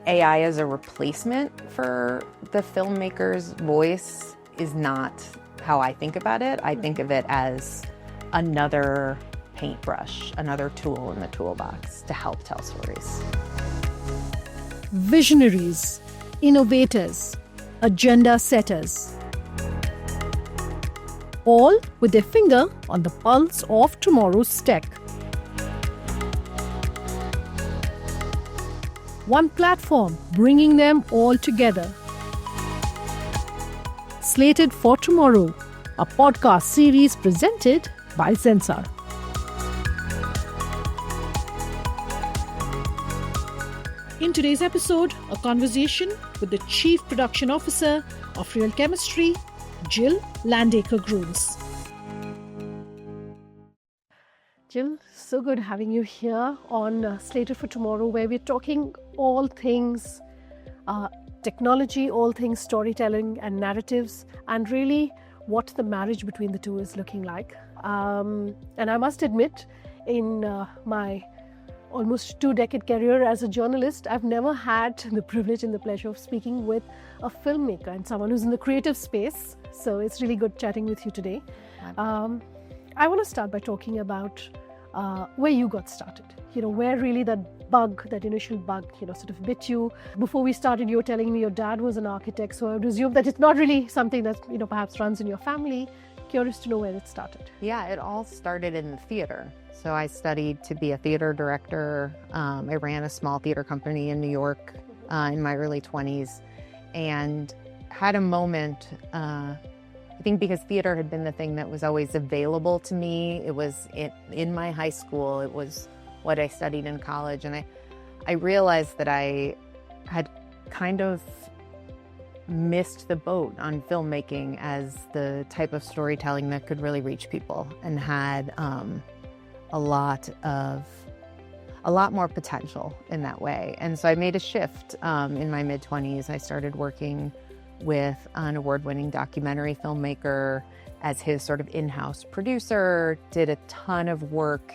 AI as a replacement for the filmmaker's voice is not how I think about it. I think of it as another paintbrush, another tool in the toolbox to help tell stories. Visionaries, innovators, agenda setters, all with their finger on the pulse of tomorrow's tech. One platform bringing them all together. Slated for Tomorrow, a podcast series presented by Zensar. In today's episode, a conversation with the Chief Production Officer of Real Chemistry, Jill Landaker Grunes. Jill, so good having you here on Slated for Tomorrow, where we're talking all things technology, all things storytelling and narratives, and really what the marriage between the two is looking like. And I must admit, in my almost 2-decade career as a journalist, I've never had the privilege and the pleasure of speaking with a filmmaker and someone who's in the creative space. So it's really good chatting with you today. I want to start by talking about where you got started. Where really that initial bug, sort of bit you. Before we started, you were telling me your dad was an architect, so I would assume that it's not really something that, perhaps runs in your family. Curious to know where it started. Yeah, it all started in the theater. So I studied to be a theater director. I ran a small theater company in New York in my early 20s and had a moment, I think because theater had been the thing that was always available to me. It was in my high school. It was what I studied in college. And I realized that I had kind of missed the boat on filmmaking as the type of storytelling that could really reach people and had a lot more potential in that way. And so I made a shift in my mid-20s. I started working with an award-winning documentary filmmaker as his sort of in-house producer, did a ton of work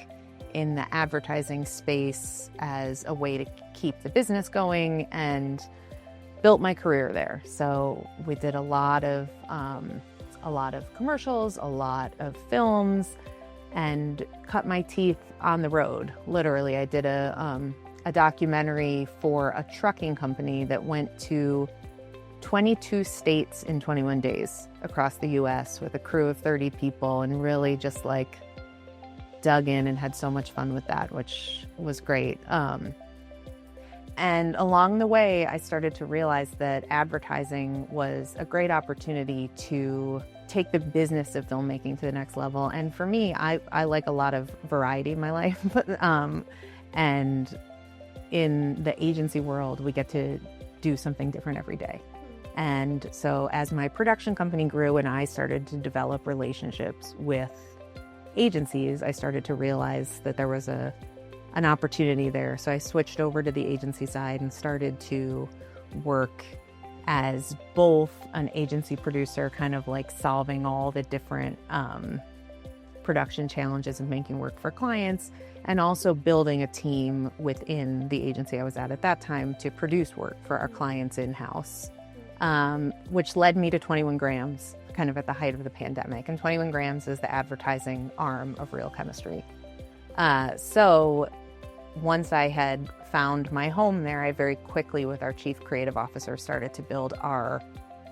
in the advertising space as a way to keep the business going, and built my career there. So we did a lot of commercials, a lot of films, and cut my teeth on the road. Literally, I did a documentary for a trucking company that went to 22 states in 21 days across the US with a crew of 30 people, and really just dug in and had so much fun with that, which was great. And along the way, I started to realize that advertising was a great opportunity to take the business of filmmaking to the next level. And for me, I like a lot of variety in my life. And in the agency world, we get to do something different every day. And so as my production company grew and I started to develop relationships with agencies, I started to realize that there was an opportunity there. So I switched over to the agency side and started to work as both an agency producer, kind of solving all the different production challenges and making work for clients, and also building a team within the agency I was at that time to produce work for our clients in-house, which led me to 21 Grams, kind of at the height of the pandemic. And 21 Grams is the advertising arm of Real Chemistry. So once I had found my home there, I very quickly, with our chief creative officer, started to build our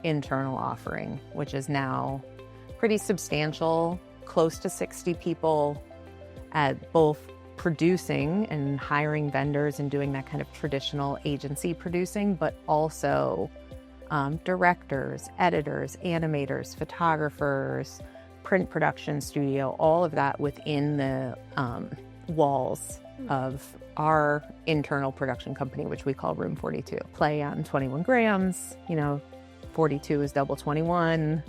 internal offering, which is now pretty substantial, close to 60 people at both producing and hiring vendors and doing that kind of traditional agency producing, but also directors, editors, animators, photographers, print production studio, all of that within the walls of our internal production company, which we call Room 42. Play on 21 Grams, 42 is double 21.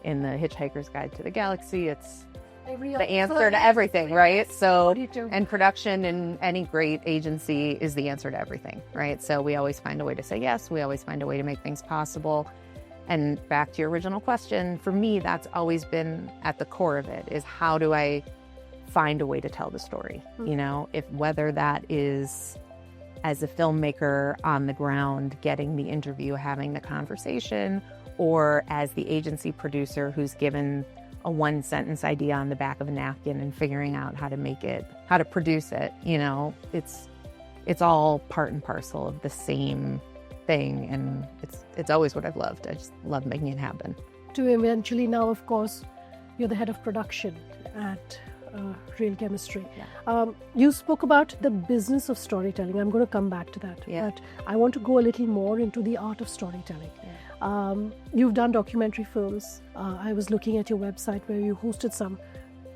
In the Hitchhiker's Guide to the Galaxy, it's the answer to everything, right? So, 42. And production in any great agency is the answer to everything, right? So we always find a way to say yes. We always find a way to make things possible. And back to your original question, for me, that's always been at the core of it, is how do I find a way to tell the story? If whether that is as a filmmaker on the ground, getting the interview, having the conversation, or as the agency producer who's given a one-sentence idea on the back of a napkin and figuring out how to make it, how to produce it. You know, it's all part and parcel of the same thing, and it's always what I've loved. I just love making it happen. To eventually now, of course, you're the head of production at Real Chemistry. Yeah. You spoke about the business of storytelling. I'm going to come back to that. Yeah. But I want to go a little more into the art of storytelling. Yeah. You've done documentary films. I was looking at your website where you hosted some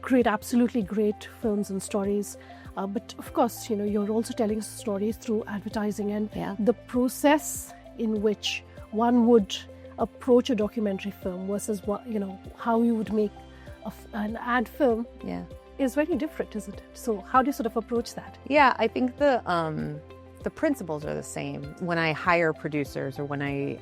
great, absolutely great films and stories. But of course, you know, you're also telling stories through advertising, and Yeah. the process in which one would approach a documentary film versus what, you know, how you would make an ad film Yeah. is very different, isn't it? So how do you sort of approach that? Yeah, I think the principles are the same. When I hire producers or when I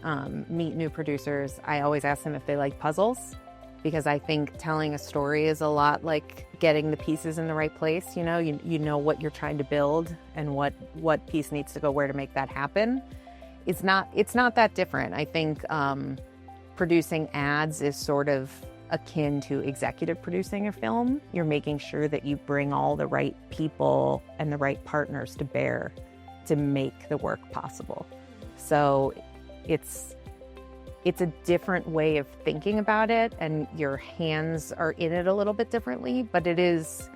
meet new producers, I always ask them if they like puzzles, because I think telling a story is a lot like getting the pieces in the right place. You know, you know what you're trying to build and what piece needs to go where to make that happen. It's not that different. I think producing ads is sort of akin to executive producing a film. You're making sure that you bring all the right people and the right partners to bear to make the work possible. So it's a different way of thinking about it, and your hands are in it a little bit differently, but it is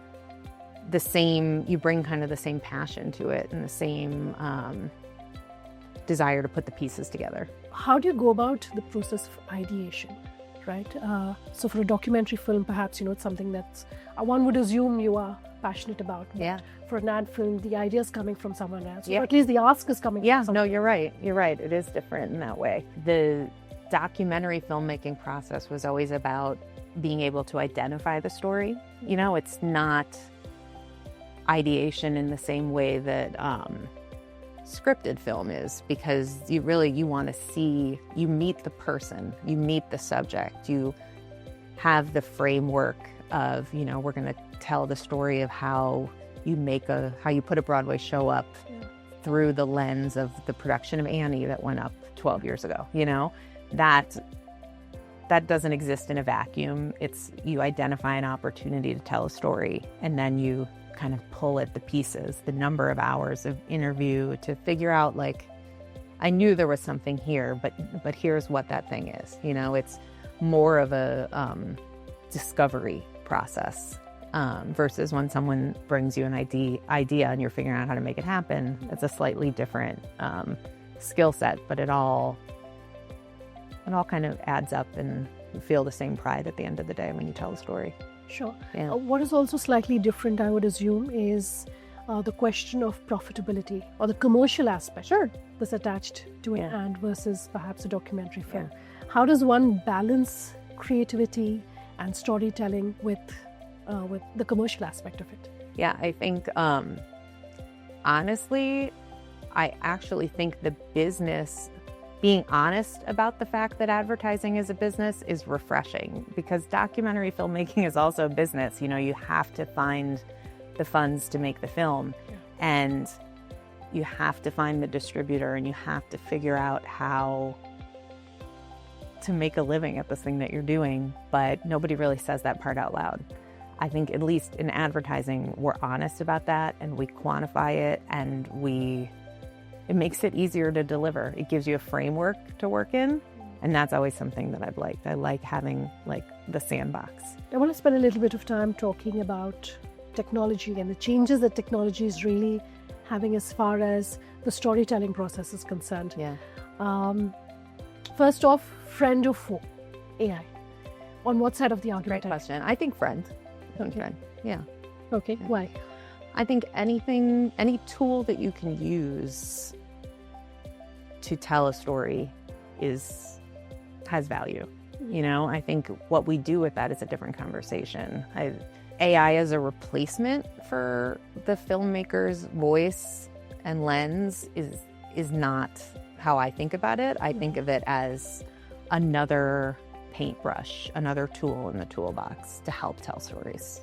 the same. You bring kind of the same passion to it and the same desire to put the pieces together. How do you go about the process of ideation, right? So for a documentary film, perhaps, you know, it's something that's, one would assume you are passionate about. But Yeah. for an ad film, the idea is coming from someone else. Yeah. Or at least the ask is coming Yeah, from no, someone. you're right. You're right. It is different in that way. The documentary filmmaking process was always about being able to identify the story. You know, it's not ideation in the same way that scripted film is, because you want to see, you meet the person, you meet the subject, you have the framework of, you know, we're going to tell the story of how you put a Broadway show up through the lens of the production of Annie that went up 12 years ago. You know, that doesn't exist in a vacuum. It's, you identify an opportunity to tell a story, and then you kind of pull at the pieces, the number of hours of interview to figure out, like, I knew there was something here, but here's what that thing is. You know, it's more of a discovery process versus when someone brings you an idea and you're figuring out how to make it happen. It's a slightly different skill set, but it all kind of adds up, and you feel the same pride at the end of the day when you tell the story. Sure. Yeah. What is also slightly different, I would assume, is the question of profitability or the commercial aspect that's attached to an ad versus perhaps a documentary film. Yeah. How does one balance creativity and storytelling with the commercial aspect of it? Yeah, I think, honestly, I actually think the business, being honest about the fact that advertising is a business is refreshing, because documentary filmmaking is also a business. You know, you have to find the funds to make the film, and you have to find the distributor, and you have to figure out how to make a living at this thing that you're doing, but nobody really says that part out loud. I think at least in advertising, we're honest about that, and we quantify it, and it makes it easier to deliver. It gives you a framework to work in, and that's always something that I've liked. I like having, like, the sandbox. I want to spend a little bit of time talking about technology and the changes that technology is really having as far as the storytelling process is concerned. Yeah. First off, friend or foe? AI. On what side of the argument? Great question. I think friend. Okay. Friend. Yeah. Okay, why? I think any tool that you can use to tell a story has value. You know, I think what we do with that is a different conversation. AI as a replacement for the filmmaker's voice and lens is not how I think about it. I think of it as another paintbrush, another tool in the toolbox to help tell stories.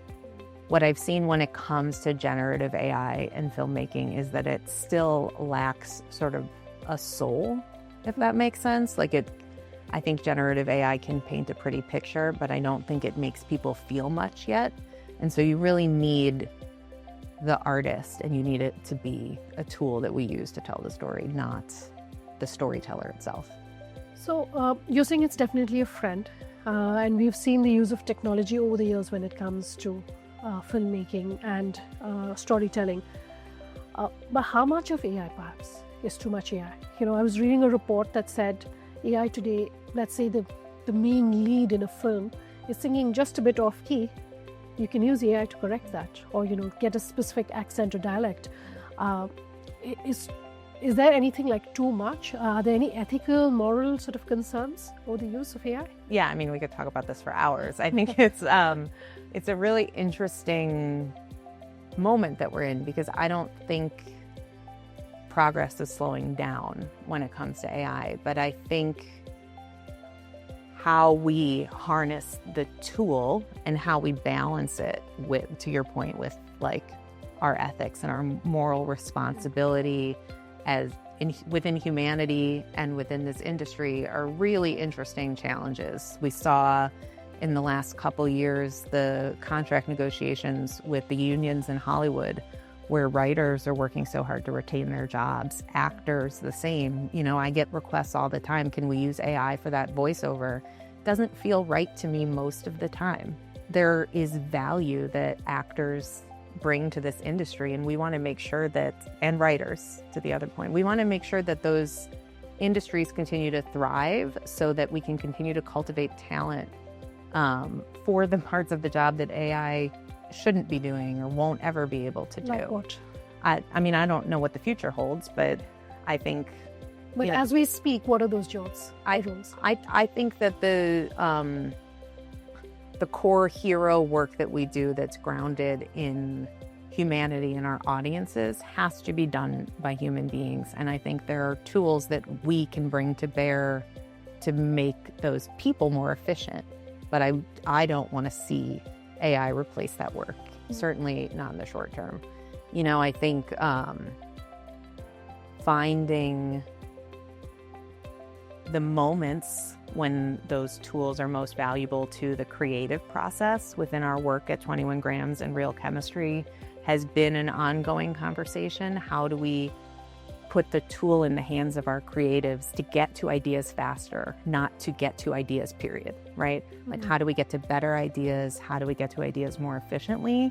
what I've seen when it comes to generative AI and filmmaking is that it still lacks sort of a soul, if that makes sense. I think generative AI can paint a pretty picture, but I don't think it makes people feel much yet. And so you really need the artist, and you need it to be a tool that we use to tell the story, not the storyteller itself. So you're saying it's definitely a friend, and we've seen the use of technology over the years when it comes to filmmaking and storytelling. But how much of AI perhaps is too much AI? I was reading a report that said AI today, let's say the main lead in a film is singing just a bit off key. You can use AI to correct that, or get a specific accent or dialect. Is there anything like too much? Are there any ethical, moral sort of concerns over the use of AI? Yeah, I mean, we could talk about this for hours. I think it's a really interesting moment that we're in, because I don't think progress is slowing down when it comes to AI, but I think how we harness the tool and how we balance it with, to your point, with like our ethics and our moral responsibility within humanity and within this industry are really interesting challenges. We saw in the last couple years the contract negotiations with the unions in Hollywood, where writers are working so hard to retain their jobs, actors the same. I get requests all the time, can we use AI for that voiceover? Doesn't feel right to me most of the time. There is value that actors bring to this industry, and we want to make sure that, and writers, to the other point, we want to make sure that those industries continue to thrive so that we can continue to cultivate talent for the parts of the job that AI shouldn't be doing or won't ever be able to do. Like what? I mean, I don't know what the future holds, but I think... But as we speak, what are those jobs? I think that the core hero work that we do that's grounded in humanity and our audiences has to be done by human beings. And I think there are tools that we can bring to bear to make those people more efficient. But I don't want to see AI replace that work, certainly not in the short term. I think finding the moments when those tools are most valuable to the creative process within our work at 21 Grams and Real Chemistry has been an ongoing conversation. How do we put the tool in the hands of our creatives to get to ideas faster, not to get to ideas, period, right? Like, how do we get to better ideas? How do we get to ideas more efficiently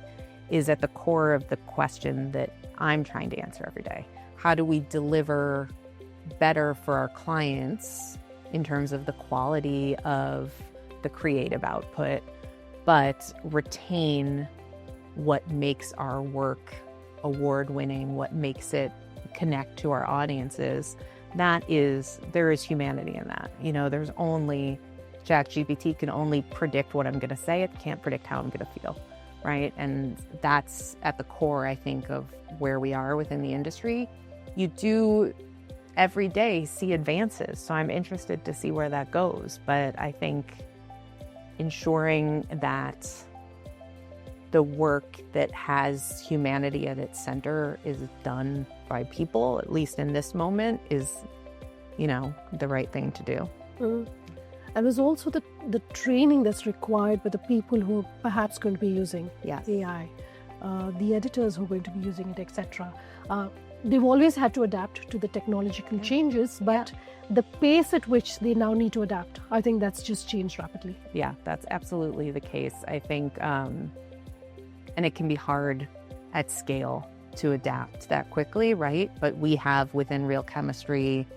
is at the core of the question that I'm trying to answer every day. How do we deliver better for our clients in terms of the quality of the creative output, but retain what makes our work award-winning, what makes it connect to our audiences? There is humanity in that. There's only, ChatGPT can only predict what I'm going to say. It can't predict how I'm going to feel, right? And that's at the core, I think, of where we are within the industry. You do every day see advances, so I'm interested to see where that goes. But I think ensuring that the work that has humanity at its center is done by people, at least in this moment, is, the right thing to do. And there's also the training that's required by the people who are perhaps going to be using AI, the editors who are going to be using it, etc. They've always had to adapt to the technological changes, but the pace at which they now need to adapt, I think that's just changed rapidly. Yeah, that's absolutely the case. I think, and it can be hard at scale to adapt that quickly, right? But we have within Real Chemistry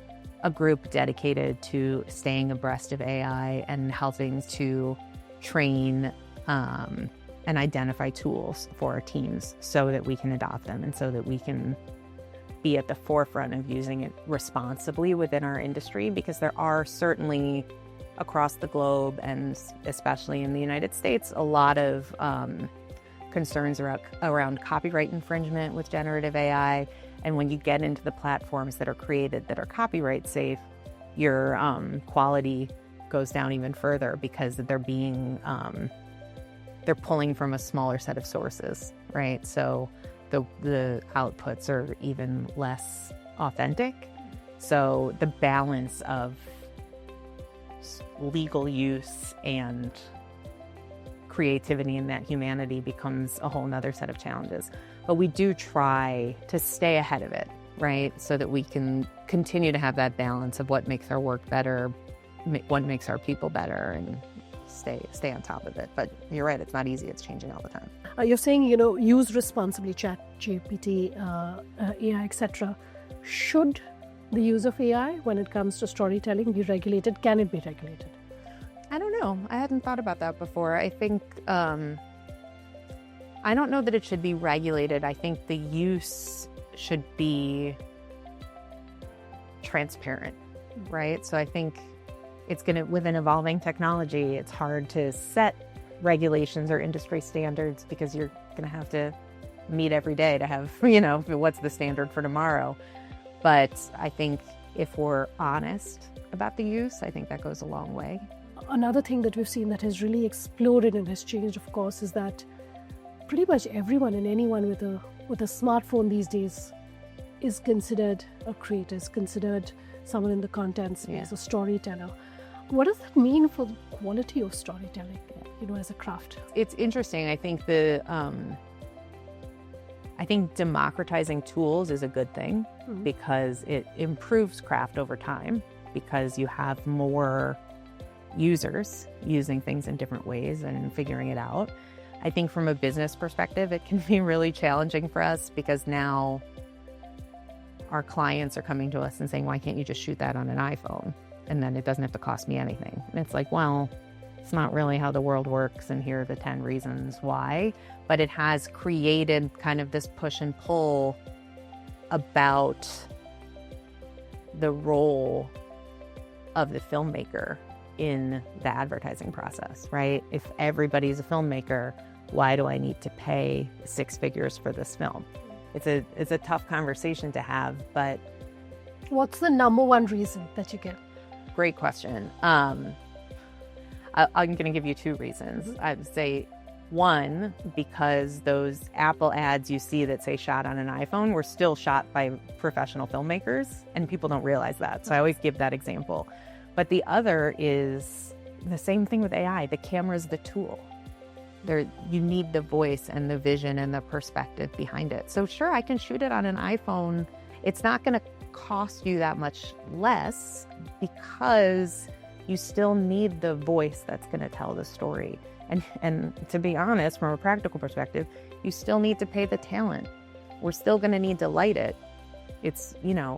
a group dedicated to staying abreast of AI and helping to train and identify tools for our teams so that we can adopt them and so that we can be at the forefront of using it responsibly within our industry, because there are certainly across the globe, and especially in the United States, a lot of concerns around copyright infringement with generative AI. And when you get into the platforms that are created that are copyright safe, your quality goes down even further because they're being they're pulling from a smaller set of sources, right? So the outputs are even less authentic. So the balance of legal use and creativity and that humanity becomes a whole nother set of challenges. But we do try to stay ahead of it, right? So that we can continue to have that balance of what makes our work better, what makes our people better, and stay on top of it. But you're right, it's not easy. It's changing all the time. You're saying, use responsibly, chat, GPT, AI, etc. Should the use of AI when it comes to storytelling be regulated? Can it be regulated? I don't know. I hadn't thought about that before. I think, I don't know that it should be regulated. I think the use should be transparent, right? So I think with an evolving technology, it's hard to set regulations or industry standards because you're going to have to meet every day to have, what's the standard for tomorrow. But I think if we're honest about the use, I think that goes a long way. Another thing that we've seen that has really exploded and has changed, of course, is that pretty much everyone and anyone with a smartphone these days is considered a creator, is considered someone in the content space, a storyteller. What does that mean for the quality of storytelling, as a craft? It's interesting. I think democratizing tools is a good thing because it improves craft over time because you have more users using things in different ways and figuring it out. I think from a business perspective, it can be really challenging for us because now our clients are coming to us and saying, why can't you just shoot that on an iPhone? And then it doesn't have to cost me anything. And it's like, well, it's not really how the world works, and here are the 10 reasons why. But it has created kind of this push and pull about the role of the filmmaker in the advertising process, right? If everybody's a filmmaker, why do I need to pay 6 figures for this film? It's a tough conversation to have, but... What's the number one reason that you get? Great question. I'm going to give you 2 reasons. I would say 1, because those Apple ads you see that say shot on an iPhone were still shot by professional filmmakers, and people don't realize that. So I always give that example. But the other is the same thing with AI. The camera's the tool. You need the voice and the vision and the perspective behind it. So sure, I can shoot it on an iPhone. It's not going to cost you that much less because you still need the voice that's going to tell the story. And to be honest, from a practical perspective, you still need to pay the talent. We're still going to need to light it. It's,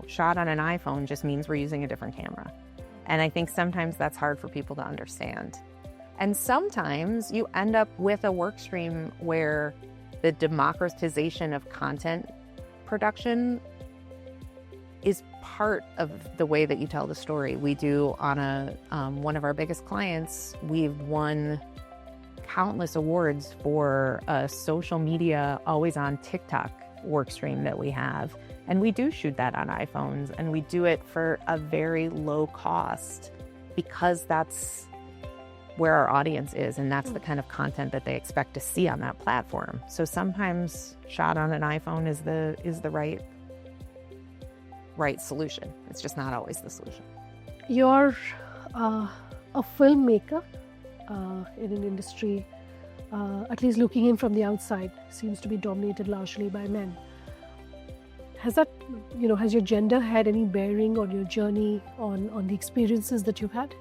shot on an iPhone just means we're using a different camera. And I think sometimes that's hard for people to understand. And sometimes you end up with a work stream where the democratization of content production is part of the way that you tell the story. We do on one of our biggest clients, we've won countless awards for a social media always on TikTok work stream that we have. And we do shoot that on iPhones, and we do it for a very low cost because that's where our audience is, and that's the kind of content that they expect to see on that platform. So sometimes shot on an iPhone is the right solution. It's just not always the solution. You're a filmmaker in an industry, at least looking in from the outside, seems to be dominated largely by men. Has your gender had any bearing on your journey, on the experiences that you've had?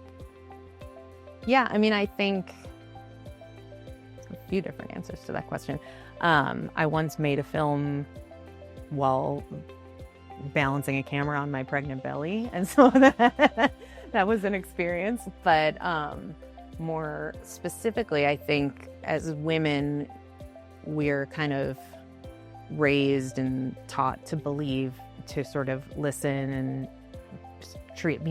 Yeah, I think a few different answers to that question. I once made a film while balancing a camera on my pregnant belly, and so that was an experience. But more specifically, I think as women, we're kind of raised and taught to believe, to sort of listen and treat,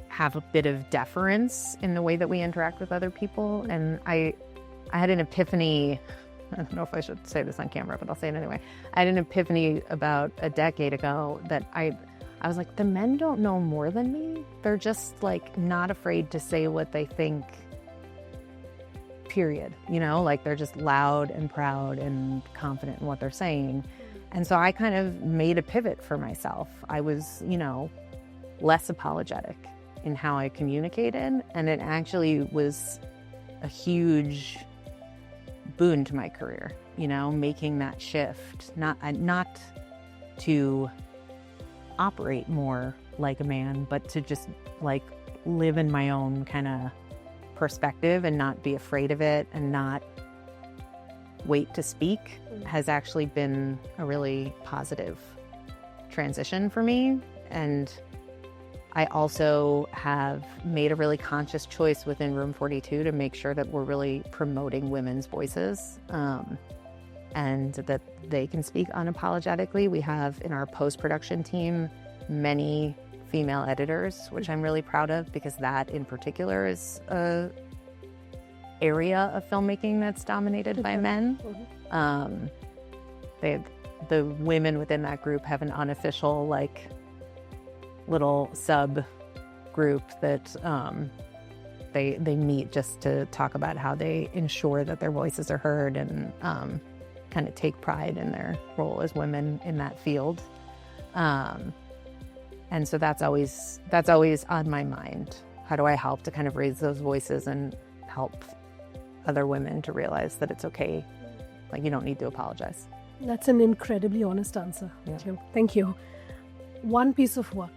have a bit of deference in the way that we interact with other people. And I had an epiphany. I don't know if I should say this on camera, but I'll say it anyway. I had an epiphany about a decade ago that I was like, the men don't know more than me. They're just like not afraid to say what they think period, like they're just loud and proud and confident in what they're saying. And so I kind of made a pivot for myself. I was, less apologetic in how I communicated, and it actually was a huge boon to my career, making that shift, not to operate more like a man, but to just like live in my own kind of perspective and not be afraid of it and not wait to speak has actually been a really positive transition for me. And I also have made a really conscious choice within Room 42 to make sure that we're really promoting women's voices, and that they can speak unapologetically. We have in our post-production team many female editors, which I'm really proud of, because that in particular is a area of filmmaking that's dominated by men. The women within that group have an unofficial little sub group that they meet just to talk about how they ensure that their voices are heard and kind of take pride in their role as women in that field. And so that's always on my mind. How do I help to kind of raise those voices and help other women to realize that it's okay? Like, you don't need to apologize. That's an incredibly honest answer, Jill. Thank you. One piece of work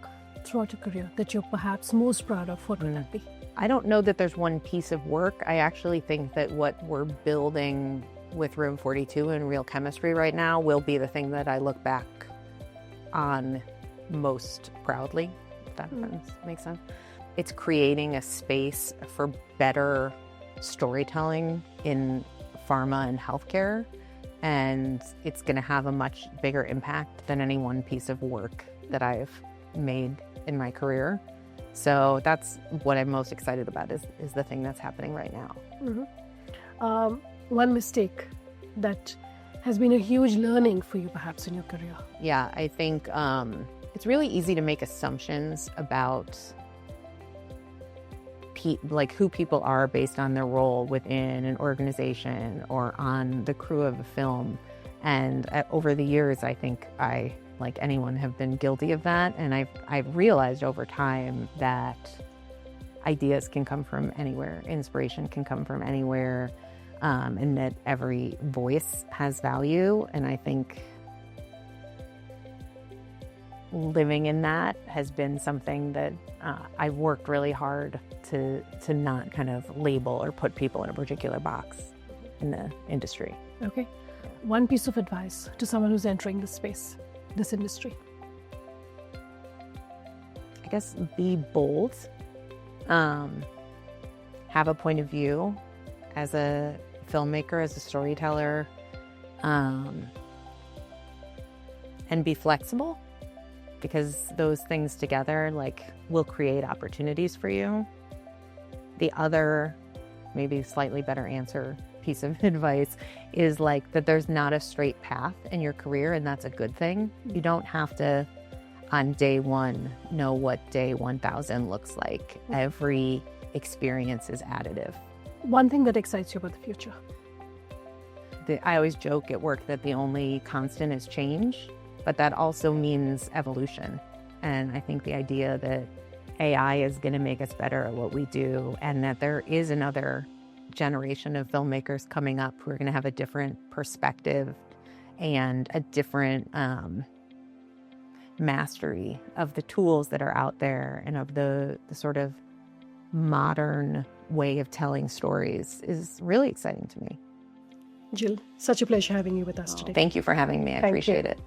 throughout your career that you're perhaps most proud of, what would that be? I don't know that there's one piece of work. I actually think that what we're building with Room 42 and Real Chemistry right now will be the thing that I look back on most proudly, if that makes sense. It's creating a space for better storytelling in pharma and healthcare, and it's going to have a much bigger impact than any one piece of work that I've made in my career. So that's what I'm most excited about, is the thing that's happening right now. One mistake that has been a huge learning for you perhaps in your career? Yeah, I think it's really easy to make assumptions about who people are based on their role within an organization or on the crew of a film. And over the years, I think I, like anyone, have been guilty of that. And I've realized over time that ideas can come from anywhere, inspiration can come from anywhere, and that every voice has value. And I think living in that has been something that I've worked really hard to not kind of label or put people in a particular box in the industry. Okay. One piece of advice to someone who's entering this space, this industry? I guess be bold, have a point of view as a filmmaker, as a storyteller, and be flexible, because those things together will create opportunities for you. The other, maybe slightly better piece of advice is that there's not a straight path in your career, and that's a good thing. You don't have to, on day one, know what day 1000 looks like. Every experience is additive. One thing that excites you about the future? I always joke at work that the only constant is change, but that also means evolution. And I think the idea that AI is going to make us better at what we do, and that there is another generation of filmmakers coming up who are going to have a different perspective and a different mastery of the tools that are out there and of the sort of modern way of telling stories is really exciting to me. Jill, such a pleasure having you with us today. Thank you for having me. I appreciate it.